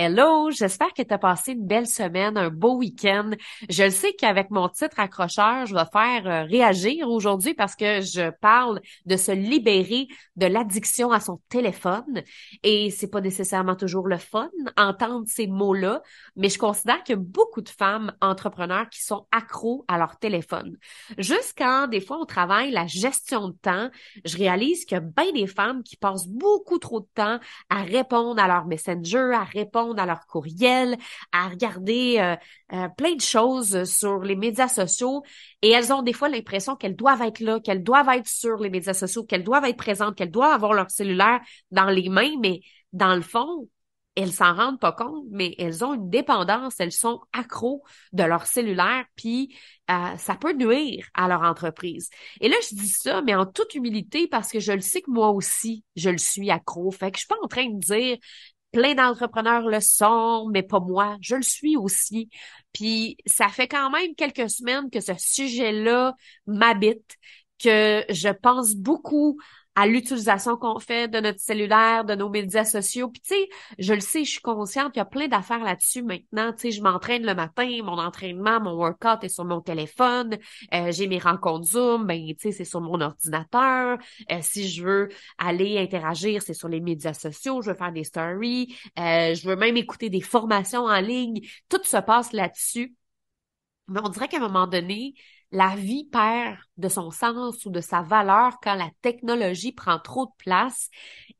Hello, j'espère que tu as passé une belle semaine, un beau week-end. Je le sais qu'avec mon titre accrocheur, je vais faire réagir aujourd'hui parce que je parle de se libérer de l'addiction à son téléphone. Et c'est pas nécessairement toujours le fun, entendre ces mots-là, mais je considère qu'il y a beaucoup de femmes entrepreneurs qui sont accros à leur téléphone. Juste quand, des fois, on travaille la gestion de temps, je réalise qu'il y a bien des femmes qui passent beaucoup trop de temps à répondre à leur messenger, à répondre à leur courriel, à regarder plein de choses sur les médias sociaux et elles ont des fois l'impression qu'elles doivent être là, qu'elles doivent être sur les médias sociaux, qu'elles doivent être présentes, qu'elles doivent avoir leur cellulaire dans les mains, mais dans le fond, elles s'en rendent pas compte, mais elles ont une dépendance, elles sont accros de leur cellulaire, puis ça peut nuire à leur entreprise. Et là, je dis ça, mais en toute humilité, parce que je le sais que moi aussi, je le suis accro. Fait que je suis pas en train de dire plein d'entrepreneurs le sont, mais pas moi. Je le suis aussi. Puis ça fait quand même quelques semaines que ce sujet-là m'habite, que je pense beaucoup à l'utilisation qu'on fait de notre cellulaire, de nos médias sociaux. Puis tu sais, je le sais, je suis consciente qu'il y a plein d'affaires là-dessus maintenant. Tu sais, je m'entraîne le matin, mon entraînement, mon workout est sur mon téléphone. J'ai mes rencontres Zoom, ben tu sais, c'est sur mon ordinateur. Si je veux aller interagir, c'est sur les médias sociaux. Je veux faire des stories. Je veux même écouter des formations en ligne. Tout se passe là-dessus. Mais on dirait qu'à un moment donné, la vie perd de son sens ou de sa valeur quand la technologie prend trop de place.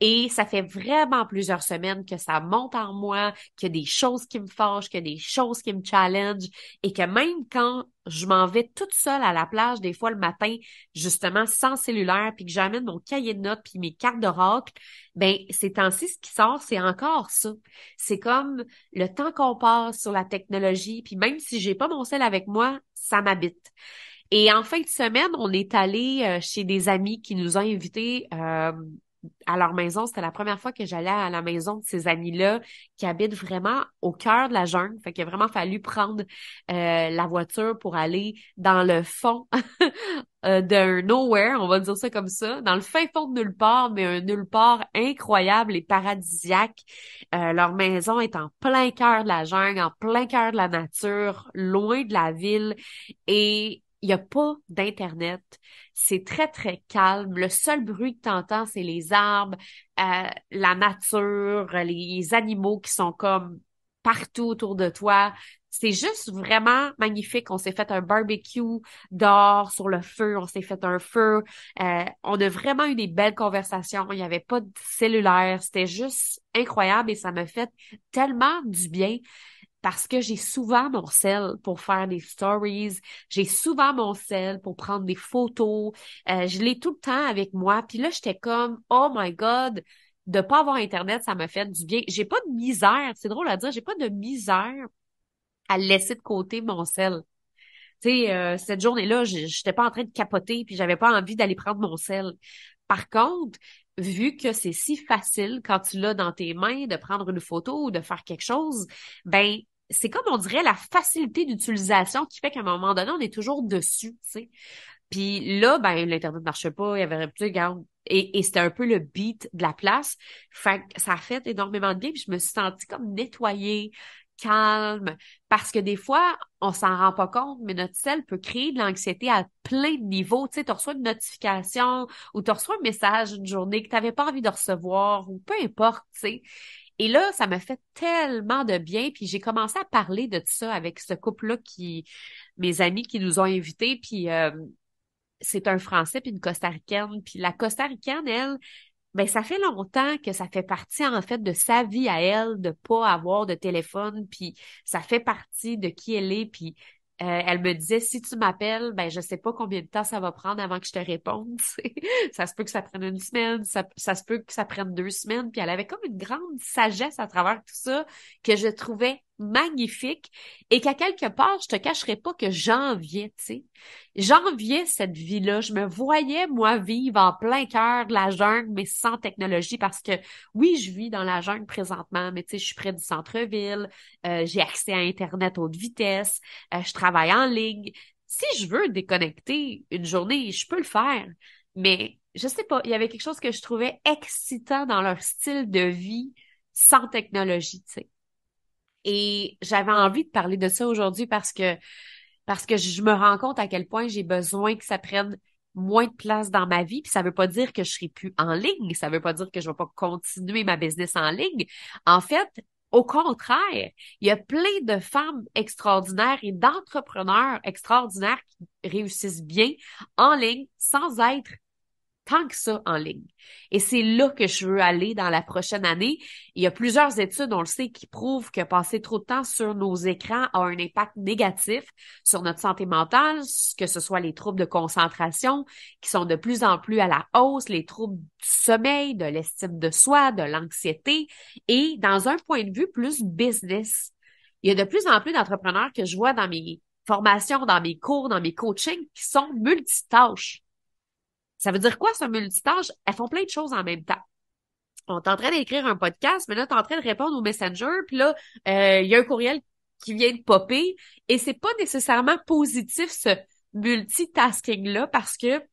Et ça fait vraiment plusieurs semaines que ça monte en moi, qu'il y a des choses qui me fâchent, qu'il y a des choses qui me challengent et que même quand je m'en vais toute seule à la plage, des fois le matin, justement sans cellulaire, puis que j'amène mon cahier de notes puis mes cartes d'oracle, ben ces temps-ci, ce qui sort, c'est encore ça. C'est comme le temps qu'on passe sur la technologie, puis même si j'ai pas mon sel avec moi, ça m'habite. Et en fin de semaine, on est allé chez des amis qui nous ont invités à leur maison. C'était la première fois que j'allais à la maison de ces amis-là qui habitent vraiment au cœur de la jungle. Fait qu'il a vraiment fallu prendre la voiture pour aller dans le fond d'un nowhere, on va dire ça comme ça, dans le fin fond de nulle part, mais un nulle part incroyable et paradisiaque. Leur maison est en plein cœur de la jungle, en plein cœur de la nature, loin de la ville et il n'y a pas d'Internet. C'est très, très calme. Le seul bruit que tu entends, c'est les arbres, la nature, les animaux qui sont comme partout autour de toi. C'est juste vraiment magnifique. On s'est fait un barbecue dehors sur le feu. On s'est fait un feu. On a vraiment eu des belles conversations. Il n'y avait pas de cellulaire. C'était juste incroyable et ça me fait tellement du bien parce que j'ai souvent mon sel pour faire des stories, j'ai souvent mon sel pour prendre des photos, je l'ai tout le temps avec moi. Puis là, j'étais comme, oh my God, de pas avoir Internet, ça me fait du bien. J'ai pas de misère, c'est drôle à dire, j'ai pas de misère à laisser de côté mon sel. Tu sais, cette journée-là, j'étais pas en train de capoter, puis j'avais pas envie d'aller prendre mon sel. Par contre, vu que c'est si facile quand tu l'as dans tes mains de prendre une photo ou de faire quelque chose, ben c'est comme on dirait la facilité d'utilisation qui fait qu'à un moment donné, on est toujours dessus, tu sais. Puis là, ben l'Internet marchait pas, il y avait plus, regarde, et c'était un peu le beat de la place. Fait que ça a fait énormément de bien, puis je me suis sentie comme nettoyée, calme, parce que des fois, on s'en rend pas compte, mais notre cell peut créer de l'anxiété à plein de niveaux. Tu sais, tu reçois une notification ou tu reçois un message une journée que tu n'avais pas envie de recevoir ou peu importe, tu sais. Et là, ça me fait tellement de bien, puis j'ai commencé à parler de ça avec ce couple-là mes amis qui nous ont invités, puis c'est un Français puis une Costaricaine. Puis la Costaricaine, elle, ben ça fait longtemps que ça fait partie en fait de sa vie à elle de pas avoir de téléphone, puis ça fait partie de qui elle est. Puis elle me disait si tu m'appelles, ben je sais pas combien de temps ça va prendre avant que je te réponde. Tu sais. Ça se peut que ça prenne une semaine, ça se peut que ça prenne 2 semaines. Puis elle avait comme une grande sagesse à travers tout ça que je trouvais magnifique et qu'à quelque part, je te cacherai pas que j'enviais, tu sais. J'enviais cette vie-là. Je me voyais, moi, vivre en plein cœur de la jungle, mais sans technologie, parce que oui, je vis dans la jungle présentement, mais tu sais, je suis près du centre-ville, j'ai accès à Internet haute vitesse, je travaille en ligne. Si je veux déconnecter une journée, je peux le faire. Mais je sais pas, il y avait quelque chose que je trouvais excitant dans leur style de vie sans technologie, tu sais. Et j'avais envie de parler de ça aujourd'hui parce que je me rends compte à quel point j'ai besoin que ça prenne moins de place dans ma vie. Puis ça veut pas dire que je serai plus en ligne. Ça veut pas dire que je vais pas continuer ma business en ligne. En fait, au contraire, il y a plein de femmes extraordinaires et d'entrepreneurs extraordinaires qui réussissent bien en ligne sans être tant que ça en ligne. Et c'est là que je veux aller dans la prochaine année. Il y a plusieurs études, on le sait, qui prouvent que passer trop de temps sur nos écrans a un impact négatif sur notre santé mentale, que ce soit les troubles de concentration qui sont de plus en plus à la hausse, les troubles du sommeil, de l'estime de soi, de l'anxiété et dans un point de vue plus business. Il y a de plus en plus d'entrepreneurs que je vois dans mes formations, dans mes cours, dans mes coachings qui sont multitâches. Ça veut dire quoi, ce multitâche? Elles font plein de choses en même temps. On est en train d'écrire un podcast, mais là, tu es en train de répondre au Messenger, puis là, il y a un courriel qui vient de popper, et c'est pas nécessairement positif, ce multitasking-là, parce que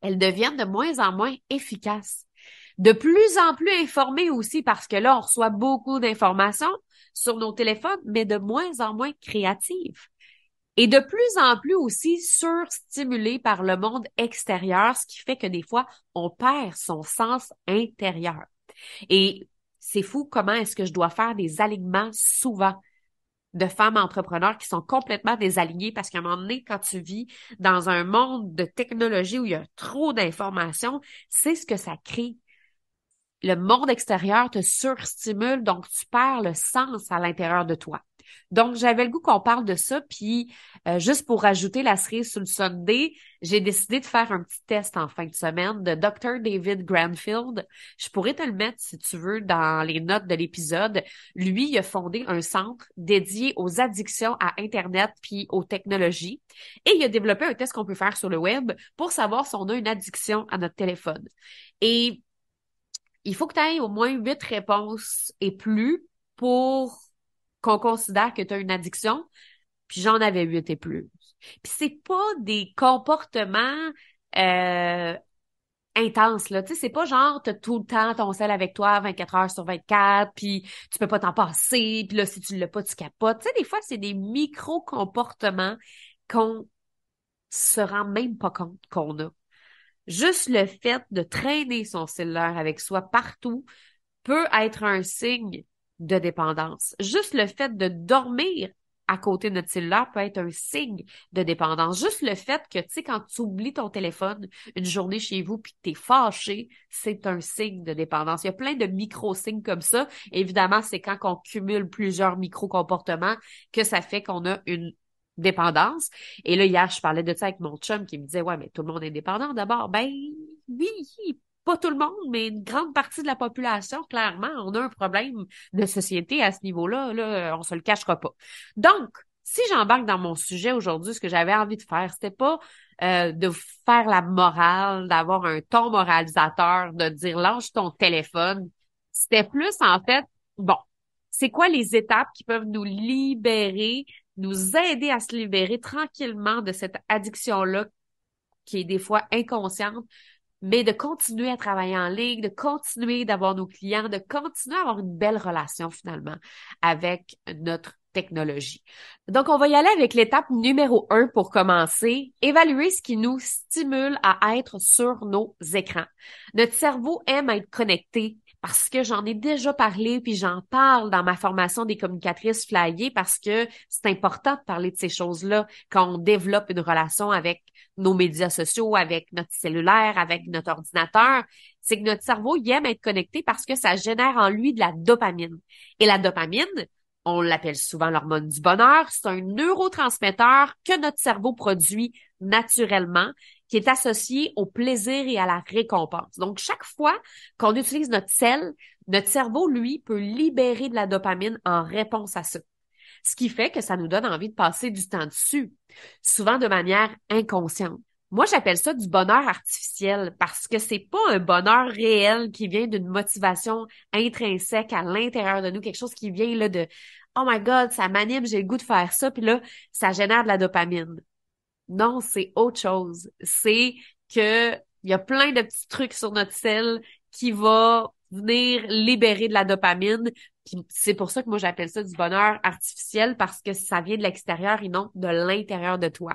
elles deviennent de moins en moins efficaces. De plus en plus informées aussi, parce que là, on reçoit beaucoup d'informations sur nos téléphones, mais de moins en moins créatives. Et de plus en plus aussi surstimulé par le monde extérieur, ce qui fait que des fois, on perd son sens intérieur. Et c'est fou comment est-ce que je dois faire des alignements souvent de femmes entrepreneurs qui sont complètement désalignées parce qu'à un moment donné, quand tu vis dans un monde de technologie où il y a trop d'informations, c'est ce que ça crée. Le monde extérieur te surstimule, donc tu perds le sens à l'intérieur de toi. Donc, j'avais le goût qu'on parle de ça, puis juste pour rajouter la cerise sur le sundae, j'ai décidé de faire un petit test en fin de semaine de Dr. David Granfield. Je pourrais te le mettre, si tu veux, dans les notes de l'épisode. Lui, il a fondé un centre dédié aux addictions à Internet puis aux technologies. Et il a développé un test qu'on peut faire sur le web pour savoir si on a une addiction à notre téléphone. Et il faut que tu aies au moins 8 réponses et plus pour qu'on considère que tu as une addiction, puis j'en avais 8 et plus. Puis c'est pas des comportements euh, intenses, là. Tu sais, c'est pas genre t'as tout le temps ton sel avec toi 24 heures sur 24, puis tu peux pas t'en passer, puis là, si tu l'as pas, tu capotes. Tu sais, des fois, c'est des micro-comportements qu'on se rend même pas compte qu'on a. Juste le fait de traîner son cellulaire avec soi partout peut être un signe de dépendance. Juste le fait de dormir à côté de notre cellulaire peut être un signe de dépendance. Juste le fait que, tu sais, quand tu oublies ton téléphone une journée chez vous puis que t'es fâché, c'est un signe de dépendance. Il y a plein de micro-signes comme ça. Évidemment, c'est quand on cumule plusieurs micro-comportements que ça fait qu'on a une dépendance. Et là, hier, je parlais de ça avec mon chum qui me disait, ouais, mais tout le monde est dépendant d'abord. Ben, oui, pas tout le monde, mais une grande partie de la population, clairement, on a un problème de société à ce niveau-là, là, on se le cachera pas. Donc, si j'embarque dans mon sujet aujourd'hui, ce que j'avais envie de faire, c'était pas de faire la morale, d'avoir un ton moralisateur, de dire lâche ton téléphone. C'était plus, en fait, bon, c'est quoi les étapes qui peuvent nous libérer, nous aider à se libérer tranquillement de cette addiction-là qui est des fois inconsciente, mais de continuer à travailler en ligne, de continuer d'avoir nos clients, de continuer à avoir une belle relation finalement avec notre technologie. Donc, on va y aller avec l'étape numéro 1 pour commencer. Évaluer ce qui nous stimule à être sur nos écrans. Notre cerveau aime être connecté parce que j'en ai déjà parlé, puis j'en parle dans ma formation des communicatrices flyées parce que c'est important de parler de ces choses-là quand on développe une relation avec nos médias sociaux, avec notre cellulaire, avec notre ordinateur. C'est que notre cerveau, il aime être connecté parce que ça génère en lui de la dopamine. Et la dopamine, on l'appelle souvent l'hormone du bonheur, c'est un neurotransmetteur que notre cerveau produit naturellement, qui est associé au plaisir et à la récompense. Donc, chaque fois qu'on utilise notre cerveau, lui, peut libérer de la dopamine en réponse à ça. Ce qui fait que ça nous donne envie de passer du temps dessus, souvent de manière inconsciente. Moi, j'appelle ça du bonheur artificiel parce que c'est pas un bonheur réel qui vient d'une motivation intrinsèque à l'intérieur de nous, quelque chose qui vient là de Oh my God, ça m'anime, j'ai le goût de faire ça, puis là, ça génère de la dopamine. Non, c'est autre chose. C'est que il y a plein de petits trucs sur notre selle qui va venir libérer de la dopamine. Puis c'est pour ça que moi, j'appelle ça du bonheur artificiel parce que ça vient de l'extérieur et non de l'intérieur de toi.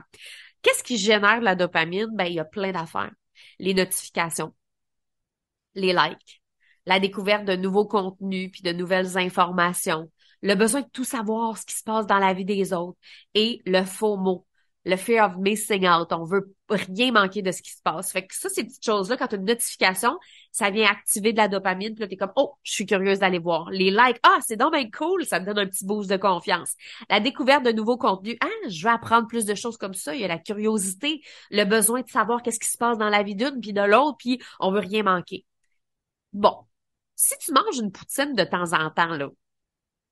Qu'est-ce qui génère de la dopamine? Ben, il y a plein d'affaires. Les notifications, les likes, la découverte de nouveaux contenus puis de nouvelles informations, le besoin de tout savoir ce qui se passe dans la vie des autres et le FOMO, le fear of missing out. On veut rien manquer de ce qui se passe. Fait que ça, ces petites choses-là, quand tu as une notification, ça vient activer de la dopamine. Puis là, t'es comme, oh, je suis curieuse d'aller voir. Les likes, ah, c'est donc bien cool, ça me donne un petit boost de confiance. La découverte de nouveaux contenus, ah, je veux apprendre plus de choses comme ça. Il y a la curiosité, le besoin de savoir qu'est-ce qui se passe dans la vie d'une puis de l'autre, puis on veut rien manquer. Bon, si tu manges une poutine de temps en temps, là,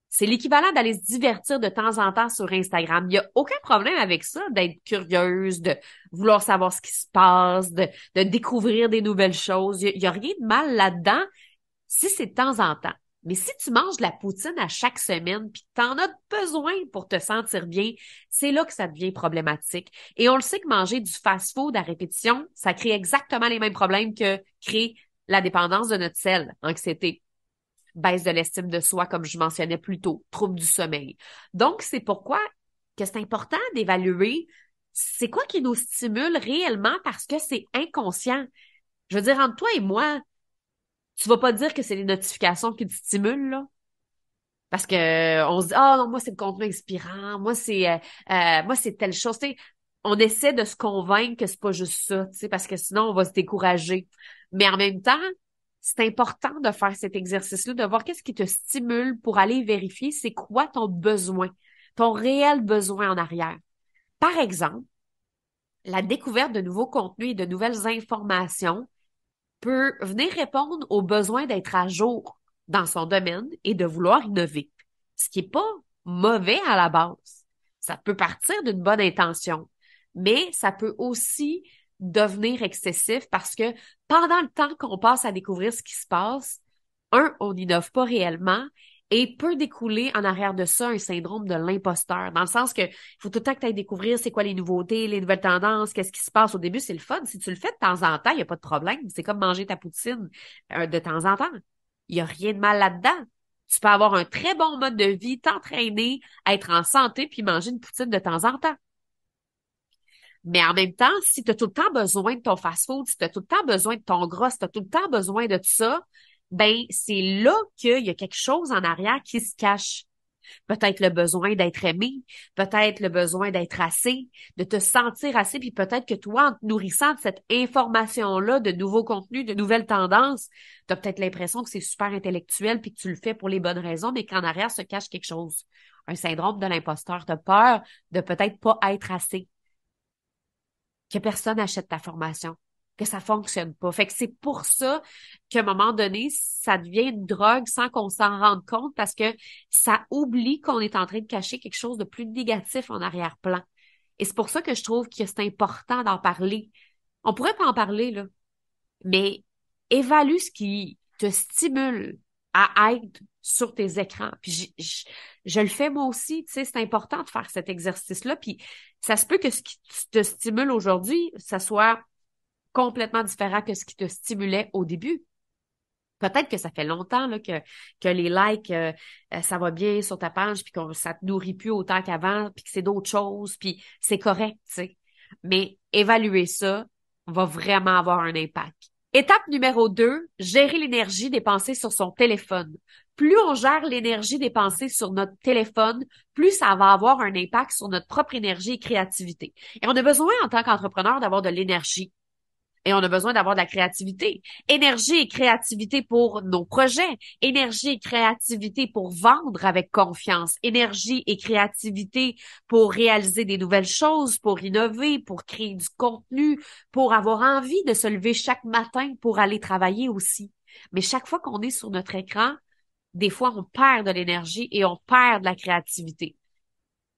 c'est l'équivalent d'aller se divertir de temps en temps sur Instagram. Il n'y a aucun problème avec ça, d'être curieuse, de vouloir savoir ce qui se passe, de découvrir des nouvelles choses. Il y a rien de mal là-dedans si c'est de temps en temps. Mais si tu manges de la poutine à chaque semaine puis que tu en as besoin pour te sentir bien, c'est là que ça devient problématique. Et on le sait que manger du fast-food à répétition, ça crée exactement les mêmes problèmes que crée la dépendance de notre sel, anxiété, baisse de l'estime de soi, comme je mentionnais plus tôt, trouble du sommeil. Donc, c'est pourquoi que c'est important d'évaluer c'est quoi qui nous stimule réellement parce que c'est inconscient. Je veux dire, entre toi et moi, tu vas pas dire que c'est les notifications qui te stimulent, là. Parce que on se dit, ah non, moi, c'est le contenu inspirant, moi, c'est telle chose. Tu sais, on essaie de se convaincre que c'est pas juste ça, tu sais, parce que sinon, on va se décourager. Mais en même temps, c'est important de faire cet exercice-là, de voir qu'est-ce qui te stimule pour aller vérifier c'est quoi ton besoin, ton réel besoin en arrière. Par exemple, la découverte de nouveaux contenus et de nouvelles informations peut venir répondre au besoin d'être à jour dans son domaine et de vouloir innover, ce qui est pas mauvais à la base. Ça peut partir d'une bonne intention, mais ça peut aussi devenir excessif parce que pendant le temps qu'on passe à découvrir ce qui se passe, on n'innove pas réellement et peut découler en arrière de ça un syndrome de l'imposteur, dans le sens que il faut tout le temps que tu ailles découvrir c'est quoi les nouveautés, les nouvelles tendances, qu'est-ce qui se passe. Au début, c'est le fun. Si tu le fais de temps en temps, il n'y a pas de problème. C'est comme manger ta poutine de temps en temps. Il n'y a rien de mal là-dedans. Tu peux avoir un très bon mode de vie, t'entraîner, être en santé, puis manger une poutine de temps en temps. Mais en même temps, si tu as tout le temps besoin de ton fast-food, si tu as tout le temps besoin de ton gras, si tu as tout le temps besoin de tout ça, ben c'est là qu'il y a quelque chose en arrière qui se cache. Peut-être le besoin d'être aimé, peut-être le besoin d'être assez, de te sentir assez, puis peut-être que toi, en te nourrissant de cette information-là, de nouveaux contenus, de nouvelles tendances, tu as peut-être l'impression que c'est super intellectuel, puis que tu le fais pour les bonnes raisons, mais qu'en arrière se cache quelque chose. Un syndrome de l'imposteur, tu as peur de peut-être pas être assez, que personne achète ta formation, que ça fonctionne pas. Fait que c'est pour ça qu'à un moment donné, ça devient une drogue sans qu'on s'en rende compte parce que ça oublie qu'on est en train de cacher quelque chose de plus négatif en arrière-plan. Et c'est pour ça que je trouve que c'est important d'en parler. On pourrait pas en parler, là, mais évalue ce qui te stimule à être sur tes écrans. Puis je le fais moi aussi, tu sais, c'est important de faire cet exercice-là. Puis ça se peut que ce qui te stimule aujourd'hui, ça soit complètement différent que ce qui te stimulait au début. Peut-être que ça fait longtemps là, que les likes, ça va bien sur ta page, puis que ça te nourrit plus autant qu'avant, puis que c'est d'autres choses, puis c'est correct, tu sais. Mais évaluer ça va vraiment avoir un impact. Étape numéro 2, gérer l'énergie dépensée sur son téléphone. Plus on gère l'énergie dépensée sur notre téléphone, plus ça va avoir un impact sur notre propre énergie et créativité. Et on a besoin en tant qu'entrepreneur d'avoir de l'énergie. Et on a besoin d'avoir de la créativité. Énergie et créativité pour nos projets. Énergie et créativité pour vendre avec confiance. Énergie et créativité pour réaliser des nouvelles choses, pour innover, pour créer du contenu, pour avoir envie de se lever chaque matin pour aller travailler aussi. Mais chaque fois qu'on est sur notre écran, des fois, on perd de l'énergie et on perd de la créativité.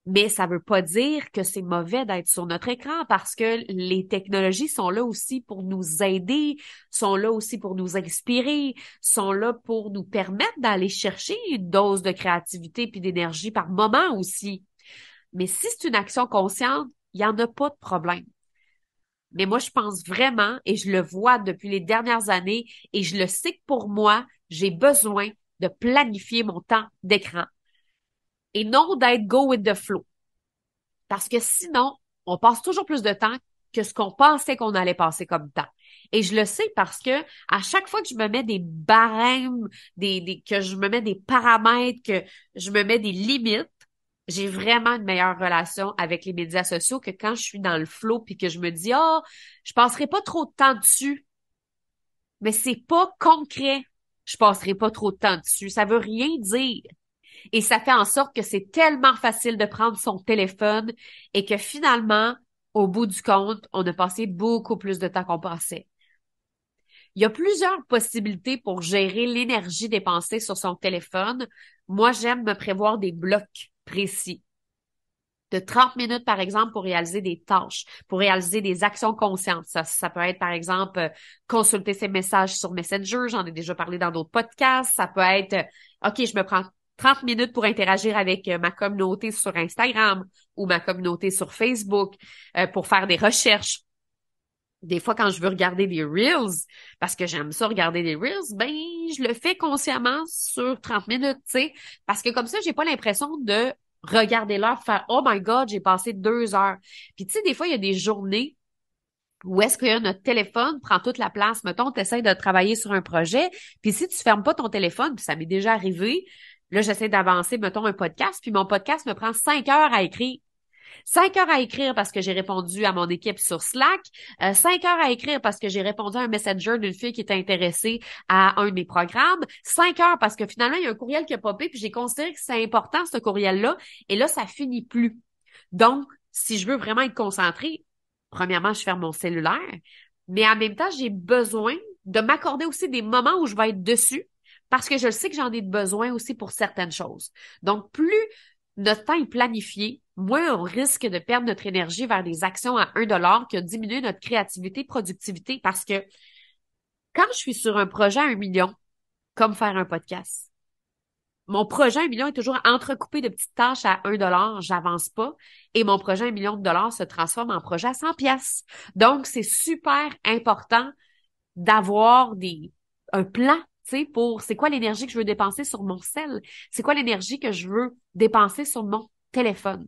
Mais ça veut pas dire que c'est mauvais d'être sur notre écran parce que les technologies sont là aussi pour nous aider, sont là aussi pour nous inspirer, sont là pour nous permettre d'aller chercher une dose de créativité puis d'énergie par moment aussi. Mais si c'est une action consciente, il y en a pas de problème. Mais moi, je pense vraiment, et je le vois depuis les dernières années, et je le sais que pour moi, j'ai besoin de planifier mon temps d'écran et non d'être go with the flow. Parce que sinon, on passe toujours plus de temps que ce qu'on pensait qu'on allait passer comme temps. Et je le sais parce que à chaque fois que je me mets des barèmes, que je me mets des paramètres, que je me mets des limites, j'ai vraiment une meilleure relation avec les médias sociaux que quand je suis dans le flow puis que je me dis, oh, je passerai pas trop de temps dessus. Mais c'est pas concret. Je passerai pas trop de temps dessus. Ça veut rien dire. Et ça fait en sorte que c'est tellement facile de prendre son téléphone et que finalement, au bout du compte, on a passé beaucoup plus de temps qu'on pensait. Il y a plusieurs possibilités pour gérer l'énergie dépensée sur son téléphone. Moi, j'aime me prévoir des blocs précis de 30 minutes, par exemple, pour réaliser des tâches, pour réaliser des actions conscientes. Ça peut être, par exemple, consulter ses messages sur Messenger. J'en ai déjà parlé dans d'autres podcasts. Ça peut être, OK, je me prends 30 minutes pour interagir avec ma communauté sur Instagram ou ma communauté sur Facebook pour faire des recherches. Des fois, quand je veux regarder des Reels, parce que j'aime ça regarder des Reels, ben, je le fais consciemment sur 30 minutes, tu sais, parce que comme ça, j'ai pas l'impression de regarder l'heure, faire « Oh my God, j'ai passé 2 heures. » Puis tu sais, des fois, il y a des journées où est-ce que notre téléphone prend toute la place. Mettons, tu essaies de travailler sur un projet, puis si tu fermes pas ton téléphone, puis ça m'est déjà arrivé, là, j'essaie d'avancer, mettons, un podcast, puis mon podcast me prend 5 heures à écrire. 5 heures à écrire parce que j'ai répondu à mon équipe sur Slack, 5 heures à écrire parce que j'ai répondu à un messenger d'une fille qui était intéressée à un de mes programmes, 5 heures parce que finalement, il y a un courriel qui a popé, puis j'ai considéré que c'est important, ce courriel-là, et là, ça finit plus. Donc, si je veux vraiment être concentrée, premièrement, je ferme mon cellulaire, mais en même temps, j'ai besoin de m'accorder aussi des moments où je vais être dessus parce que je sais que j'en ai besoin aussi pour certaines choses. Donc, plus notre temps est planifié, moins on risque de perdre notre énergie vers des actions à 1 $ qui a diminué notre créativité, productivité, parce que quand je suis sur un projet à 1 million, comme faire un podcast, mon projet à 1 million est toujours entrecoupé de petites tâches à 1 $, j'avance pas, et mon projet à 1 million de dollars se transforme en projet à 100 pièces. Donc, c'est super important d'avoir un plan, tu sais, pour c'est quoi l'énergie que je veux dépenser sur mon cell, c'est quoi l'énergie que je veux dépenser sur mon téléphone.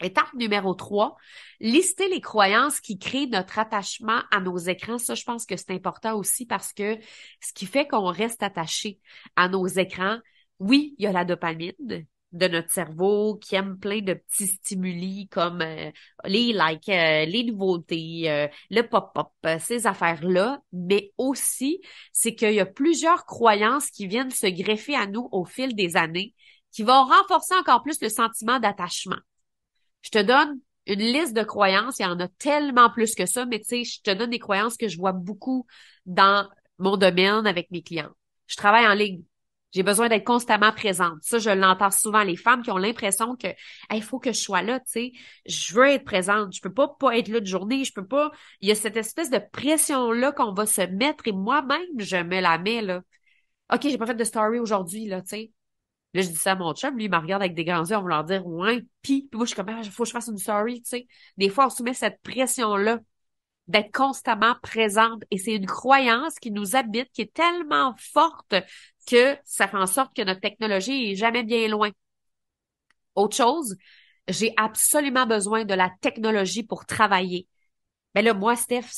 Étape numéro 3, lister les croyances qui créent notre attachement à nos écrans. Ça, je pense que c'est important aussi parce que ce qui fait qu'on reste attaché à nos écrans, oui, il y a la dopamine de notre cerveau qui aime plein de petits stimuli comme les likes, les nouveautés, le pop-up, ces affaires-là, mais aussi, c'est qu'il y a plusieurs croyances qui viennent se greffer à nous au fil des années qui vont renforcer encore plus le sentiment d'attachement. Je te donne une liste de croyances, il y en a tellement plus que ça, mais tu sais, je te donne des croyances que je vois beaucoup dans mon domaine avec mes clients. Je travaille en ligne. J'ai besoin d'être constamment présente. Ça, je l'entends souvent. Les femmes qui ont l'impression que, il faut que je sois là, tu sais. Je veux être présente. Je peux pas être là de journée. Je peux pas. Il y a cette espèce de pression-là qu'on va se mettre et moi-même, je me la mets, là. OK, j'ai pas fait de story aujourd'hui, là, tu sais. Là, je dis ça à mon chum, lui, il me regarde avec des grands yeux, on va leur dire, ouais, puis moi, je suis comme, faut que je fasse une story, tu sais. Des fois, on soumet cette pression-là d'être constamment présente et c'est une croyance qui nous habite, qui est tellement forte que ça fait en sorte que notre technologie est jamais bien loin. Autre chose, j'ai absolument besoin de la technologie pour travailler. Ben là, moi, Steph,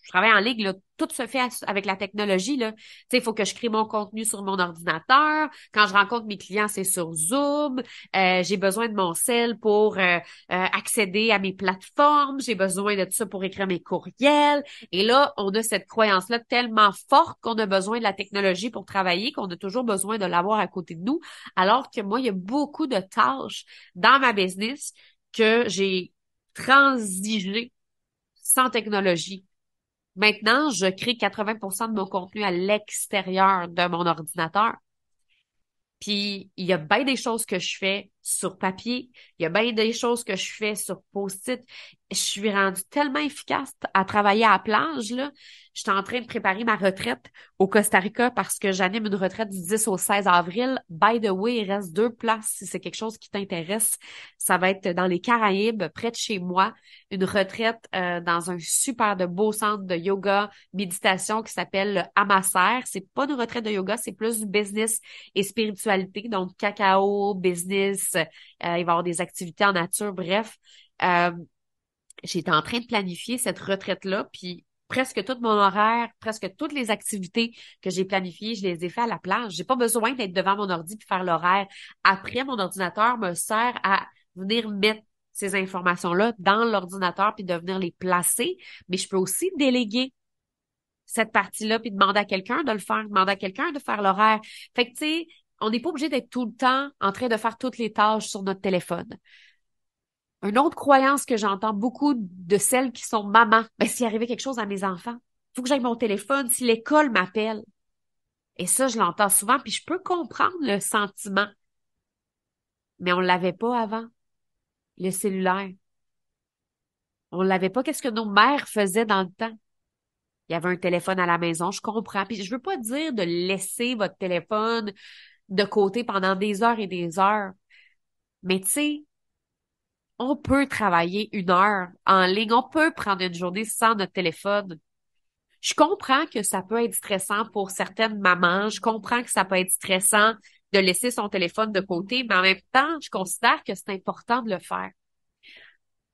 je travaille en ligne, là, tout se fait avec la technologie, là. Tu sais, il faut que je crée mon contenu sur mon ordinateur. Quand je rencontre mes clients, c'est sur Zoom. J'ai besoin de mon cell pour accéder à mes plateformes. J'ai besoin de tout ça pour écrire mes courriels. Et là, on a cette croyance-là tellement forte qu'on a besoin de la technologie pour travailler, qu'on a toujours besoin de l'avoir à côté de nous. Alors que moi, il y a beaucoup de tâches dans ma business que j'ai transigé sans technologie. Maintenant, je crée 80% de mon contenu à l'extérieur de mon ordinateur. Puis, il y a bien des choses que je fais sur papier. Il y a bien des choses que je fais sur post-it. Je suis rendue tellement efficace à travailler à la plage, là. Je suis en train de préparer ma retraite au Costa Rica parce que j'anime une retraite du 10 au 16 avril. By the way, il reste 2 places si c'est quelque chose qui t'intéresse. Ça va être dans les Caraïbes, près de chez moi. Une retraite dans un super de beau centre de yoga, méditation qui s'appelle le Hamaser. C'est pas une retraite de yoga, c'est plus du business et spiritualité. Donc, cacao, business, il va y avoir des activités en nature, bref. Euh, J'étais en train de planifier cette retraite-là, puis presque tout mon horaire, presque toutes les activités que j'ai planifiées, je les ai fait à la plage. J'ai pas besoin d'être devant mon ordi puis faire l'horaire. Après, mon ordinateur me sert à venir mettre ces informations-là dans l'ordinateur puis de venir les placer, mais je peux aussi déléguer cette partie-là puis demander à quelqu'un de le faire, demander à quelqu'un de faire l'horaire. Fait que, tu sais, on n'est pas obligé d'être tout le temps en train de faire toutes les tâches sur notre téléphone. Une autre croyance que j'entends beaucoup de celles qui sont mamans, ben, s'il arrivait quelque chose à mes enfants, faut que j'aille mon téléphone, si l'école m'appelle. Et ça, je l'entends souvent, puis je peux comprendre le sentiment. Mais on l'avait pas avant, le cellulaire. On l'avait pas. Qu'est-ce que nos mères faisaient dans le temps? Il y avait un téléphone à la maison, je comprends. Puis je veux pas dire de laisser votre téléphone de côté pendant des heures et des heures. Mais tu sais, on peut travailler 1 heure en ligne, on peut prendre une journée sans notre téléphone. Je comprends que ça peut être stressant pour certaines mamans. Je comprends que ça peut être stressant de laisser son téléphone de côté, mais en même temps, je considère que c'est important de le faire.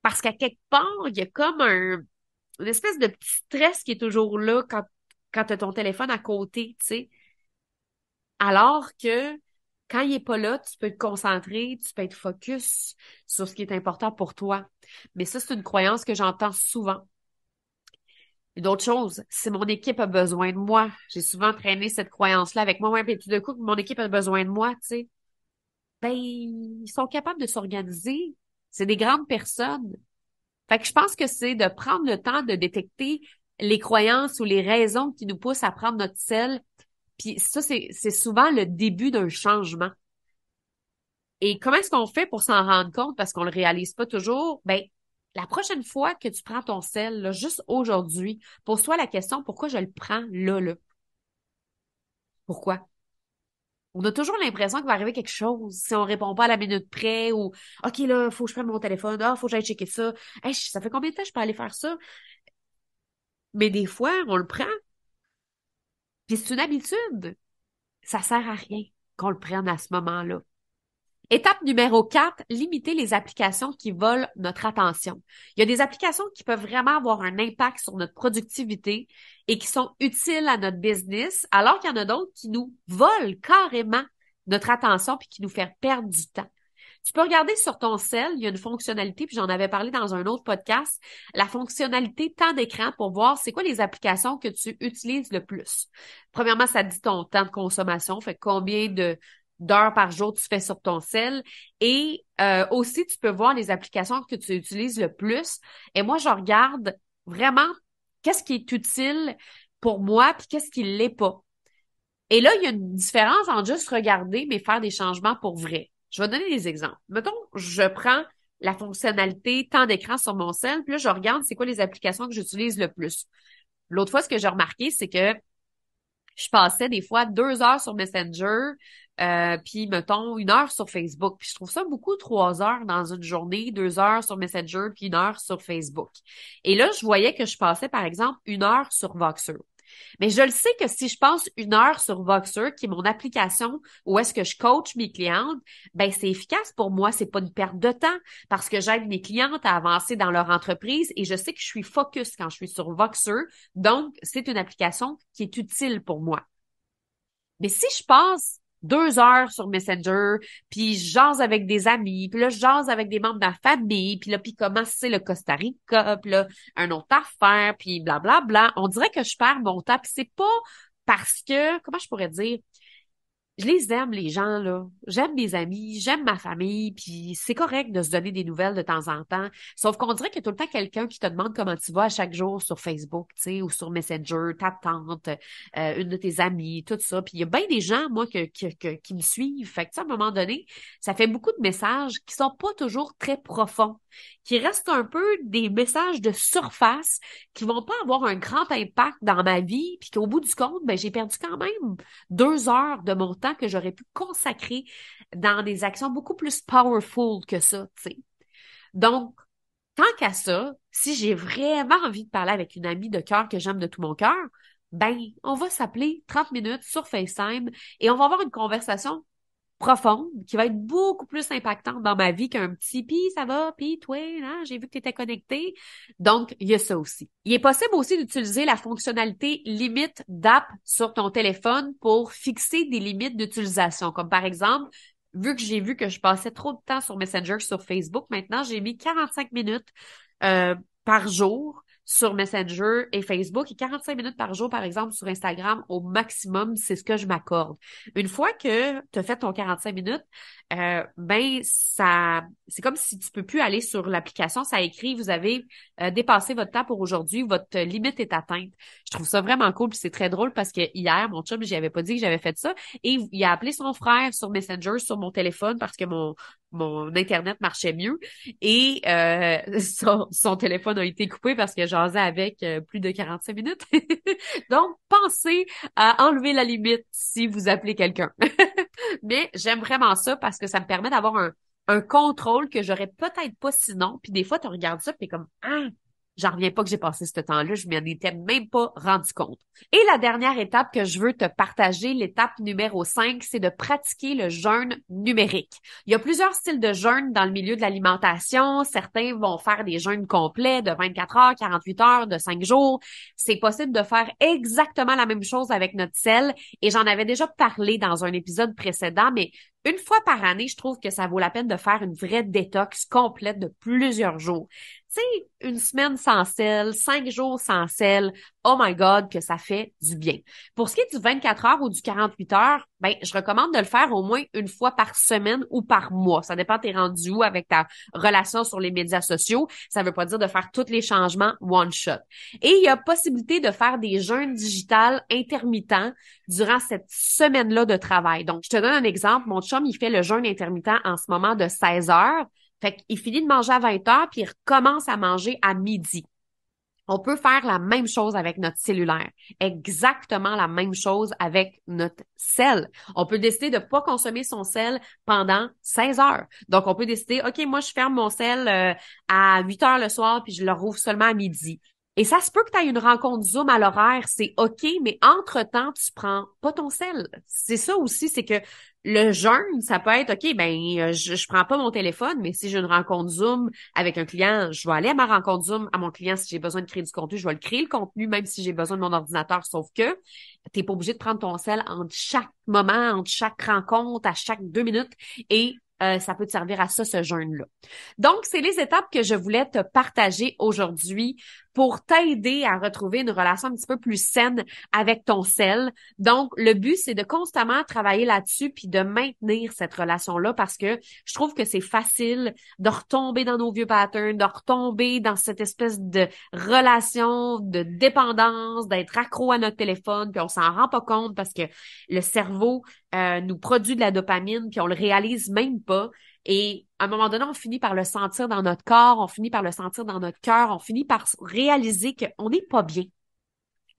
Parce qu'à quelque part, il y a comme une espèce de petit stress qui est toujours là quand tu as ton téléphone à côté, tu sais. Alors que quand il est pas là, tu peux te concentrer, tu peux être focus sur ce qui est important pour toi. Mais ça, c'est une croyance que j'entends souvent. Une autre chose, si mon équipe a besoin de moi, j'ai souvent traîné cette croyance-là avec moi-même, et tout d'un coup, mon équipe a besoin de moi, tu sais, ben, ils sont capables de s'organiser. C'est des grandes personnes. Fait que je pense que c'est de prendre le temps de détecter les croyances ou les raisons qui nous poussent à prendre notre sel. Puis ça, c'est souvent le début d'un changement. Et comment est-ce qu'on fait pour s'en rendre compte parce qu'on le réalise pas toujours? Ben, la prochaine fois que tu prends ton sel, là, juste aujourd'hui, pose-toi la question, pourquoi je le prends là, là? Pourquoi? On a toujours l'impression qu'il va arriver quelque chose si on répond pas à la minute près ou OK, là, faut que je prenne mon téléphone, ah, faut que j'aille checker ça. Hey, ça fait combien de temps que je peux aller faire ça? Mais des fois, on le prend, puis c'est une habitude. Ça sert à rien qu'on le prenne à ce moment-là. Étape numéro 4, limiter les applications qui volent notre attention. Il y a des applications qui peuvent vraiment avoir un impact sur notre productivité et qui sont utiles à notre business, alors qu'il y en a d'autres qui nous volent carrément notre attention puis qui nous font perdre du temps. Tu peux regarder sur ton cell, il y a une fonctionnalité, puis j'en avais parlé dans un autre podcast, la fonctionnalité temps d'écran pour voir c'est quoi les applications que tu utilises le plus. Premièrement, ça te dit ton temps de consommation, fait combien d'heures par jour tu fais sur ton cell. Et aussi, tu peux voir les applications que tu utilises le plus. Et moi, je regarde vraiment qu'est-ce qui est utile pour moi, puis qu'est-ce qui l'est pas. Et là, il y a une différence entre juste regarder, mais faire des changements pour vrai. Je vais donner des exemples. Mettons, je prends la fonctionnalité temps d'écran sur mon cell, puis là, je regarde c'est quoi les applications que j'utilise le plus. L'autre fois, ce que j'ai remarqué, c'est que je passais des fois 2 heures sur Messenger, puis mettons 1 heure sur Facebook. Puis je trouve ça beaucoup 3 heures dans une journée, 2 heures sur Messenger, puis 1 heure sur Facebook. Et là, je voyais que je passais, par exemple, 1 heure sur Voxer. Mais je le sais que si je passe 1 heure sur Voxer, qui est mon application où est-ce que je coach mes clientes, ben c'est efficace pour moi, c'est pas une perte de temps parce que j'aide mes clientes à avancer dans leur entreprise et je sais que je suis focus quand je suis sur Voxer, donc c'est une application qui est utile pour moi. Mais si je passe 2 heures sur Messenger, puis je jase avec des amis, puis là, je jase avec des membres de ma famille, puis là, puis comment c'est le Costa Rica, puis là, un autre affaire, puis blablabla. On dirait que je perds mon temps, puis c'est pas parce que, comment je pourrais dire, Je les aime, les gens, là. J'aime mes amis, j'aime ma famille, puis c'est correct de se donner des nouvelles de temps en temps. Sauf qu'on dirait qu'il y a tout le temps quelqu'un qui te demande comment tu vas à chaque jour sur Facebook, tu sais, ou sur Messenger, ta tante, une de tes amies, tout ça. Puis il y a bien des gens, moi, qui me suivent. Fait que, tu sais, à un moment donné, ça fait beaucoup de messages qui sont pas toujours très profonds, qui restent un peu des messages de surface, qui vont pas avoir un grand impact dans ma vie, puis qu'au bout du compte, ben, j'ai perdu quand même 2 heures de mon temps que j'aurais pu consacrer dans des actions beaucoup plus powerful que ça, tu sais. Donc, tant qu'à ça, si j'ai vraiment envie de parler avec une amie de cœur que j'aime de tout mon cœur, ben, on va s'appeler 30 minutes sur FaceTime et on va avoir une conversation profonde qui va être beaucoup plus impactante dans ma vie qu'un petit «Pis ça va, pis toi, hein, j'ai vu que tu étais connecté». Donc, il y a ça aussi. Il est possible aussi d'utiliser la fonctionnalité limite d'app sur ton téléphone pour fixer des limites d'utilisation. Comme par exemple, vu que j'ai vu que je passais trop de temps sur Messenger, sur Facebook, maintenant, j'ai mis 45 minutes par jour sur Messenger et Facebook et 45 minutes par jour, par exemple, sur Instagram, au maximum, c'est ce que je m'accorde. Une fois que tu as fait ton 45 minutes, ben ça, c'est comme si tu peux plus aller sur l'application, ça écrit, vous avez dépassé votre temps pour aujourd'hui, votre limite est atteinte. Je trouve ça vraiment cool, puis c'est très drôle parce que hier, mon chum, j'y avais pas dit que j'avais fait ça, et il a appelé son frère sur Messenger, sur mon téléphone, parce que mon Internet marchait mieux. Et son téléphone a été coupé parce que jasait avec plus de 45 minutes. Donc, pensez à enlever la limite si vous appelez quelqu'un. Mais j'aime vraiment ça parce que ça me permet d'avoir un contrôle que j'aurais peut-être pas sinon. Puis des fois, tu regardes ça, puis t'es comme, ah, j'en reviens pas que j'ai passé ce temps-là, je m'en étais même pas rendu compte. Et la dernière étape que je veux te partager, l'étape numéro 5, c'est de pratiquer le jeûne numérique. Il y a plusieurs styles de jeûne dans le milieu de l'alimentation. Certains vont faire des jeûnes complets de 24 heures, 48 heures, de 5 jours. C'est possible de faire exactement la même chose avec notre sel. Et j'en avais déjà parlé dans un épisode précédent, mais une fois par année, je trouve que ça vaut la peine de faire une vraie détox complète de plusieurs jours. Tu sais, une semaine sans sel, 5 jours sans sel, oh my God, que ça fait du bien. Pour ce qui est du 24 heures ou du 48 heures, ben, je recommande de le faire au moins une fois par semaine ou par mois. Ça dépend t'es rendu où avec ta relation sur les médias sociaux. Ça veut pas dire de faire tous les changements one shot. Et il y a possibilité de faire des jeûnes digitales intermittents durant cette semaine-là de travail. Donc, je te donne un exemple. Mon chum, il fait le jeûne intermittent en ce moment de 16 heures. Fait qu'il finit de manger à 20 heures, puis il recommence à manger à midi. On peut faire la même chose avec notre cellulaire, exactement la même chose avec notre sel. On peut décider de pas consommer son sel pendant 16 heures. Donc, on peut décider, OK, moi, je ferme mon sel à 8 heures le soir, puis je le rouvre seulement à midi. Et ça se peut que tu aies une rencontre Zoom à l'horaire, c'est OK, mais entre-temps, tu prends pas ton sel. C'est ça aussi, c'est que le jeûne, ça peut être OK, ben je prends pas mon téléphone, mais si j'ai une rencontre Zoom avec un client, je vais aller à ma rencontre Zoom à mon client si j'ai besoin de créer du contenu, je vais le créer le contenu même si j'ai besoin de mon ordinateur, sauf que t'es pas obligé de prendre ton sel entre chaque moment, entre chaque rencontre, à chaque 2 minutes et ça peut te servir à ça, ce jeûne-là. Donc, c'est les étapes que je voulais te partager aujourd'hui pour t'aider à retrouver une relation un petit peu plus saine avec ton sel. Donc, le but, c'est de constamment travailler là-dessus puis de maintenir cette relation-là parce que je trouve que c'est facile de retomber dans nos vieux patterns, de retomber dans cette espèce de relation de dépendance, d'être accro à notre téléphone, puis on s'en rend pas compte parce que le cerveau nous produit de la dopamine puis on le réalise même pas. Et à un moment donné, on finit par le sentir dans notre corps, on finit par le sentir dans notre cœur, on finit par réaliser qu'on n'est pas bien,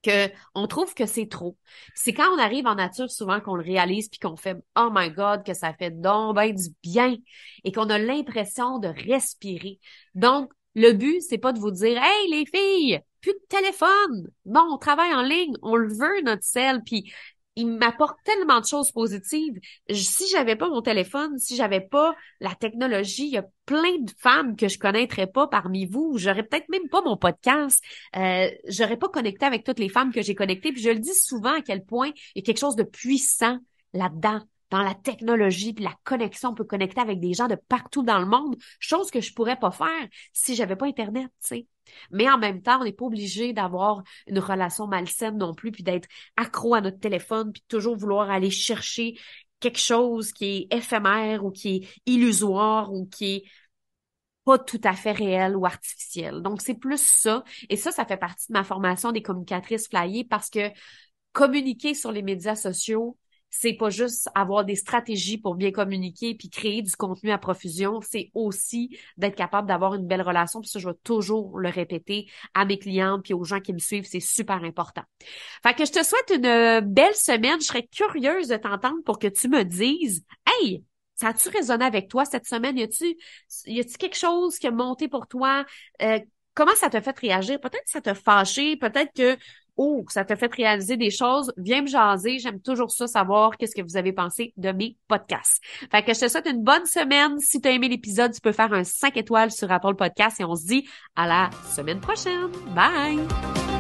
que on trouve que c'est trop. C'est quand on arrive en nature souvent qu'on le réalise puis qu'on fait oh my God que ça fait donc ben du bien et qu'on a l'impression de respirer. Donc le but c'est pas de vous dire hey les filles plus de téléphone. Non, on travaille en ligne, on le veut notre sel puis il m'apporte tellement de choses positives. Si j'avais pas mon téléphone, si j'avais pas la technologie, il y a plein de femmes que je connaîtrais pas parmi vous. J'aurais peut-être même pas mon podcast. J'aurais pas connecté avec toutes les femmes que j'ai connectées. Puis je le dis souvent à quel point il y a quelque chose de puissant là-dedans. Dans la technologie, puis la connexion, on peut connecter avec des gens de partout dans le monde, chose que je pourrais pas faire si j'avais pas Internet, tu sais. Mais en même temps, on n'est pas obligé d'avoir une relation malsaine non plus, puis d'être accro à notre téléphone, puis toujours vouloir aller chercher quelque chose qui est éphémère ou qui est illusoire ou qui est pas tout à fait réel ou artificiel. Donc, c'est plus ça. Et ça fait partie de ma formation des communicatrices flyées parce que communiquer sur les médias sociaux, c'est pas juste avoir des stratégies pour bien communiquer puis créer du contenu à profusion, c'est aussi d'être capable d'avoir une belle relation. Puis ça, je vais toujours le répéter à mes clientes puis aux gens qui me suivent, c'est super important. Fait que je te souhaite une belle semaine. Je serais curieuse de t'entendre pour que tu me dises, hey, ça a-tu résonné avec toi cette semaine? Y a-tu quelque chose qui a monté pour toi? Comment ça t'a fait réagir? Peut-être que ça t'a fâché, peut-être que oh, ça t'a fait réaliser des choses. Viens me jaser. J'aime toujours ça, savoir qu'est-ce que vous avez pensé de mes podcasts. Fait que je te souhaite une bonne semaine. Si tu as aimé l'épisode, tu peux faire un 5 étoiles sur Apple Podcast et on se dit à la semaine prochaine. Bye!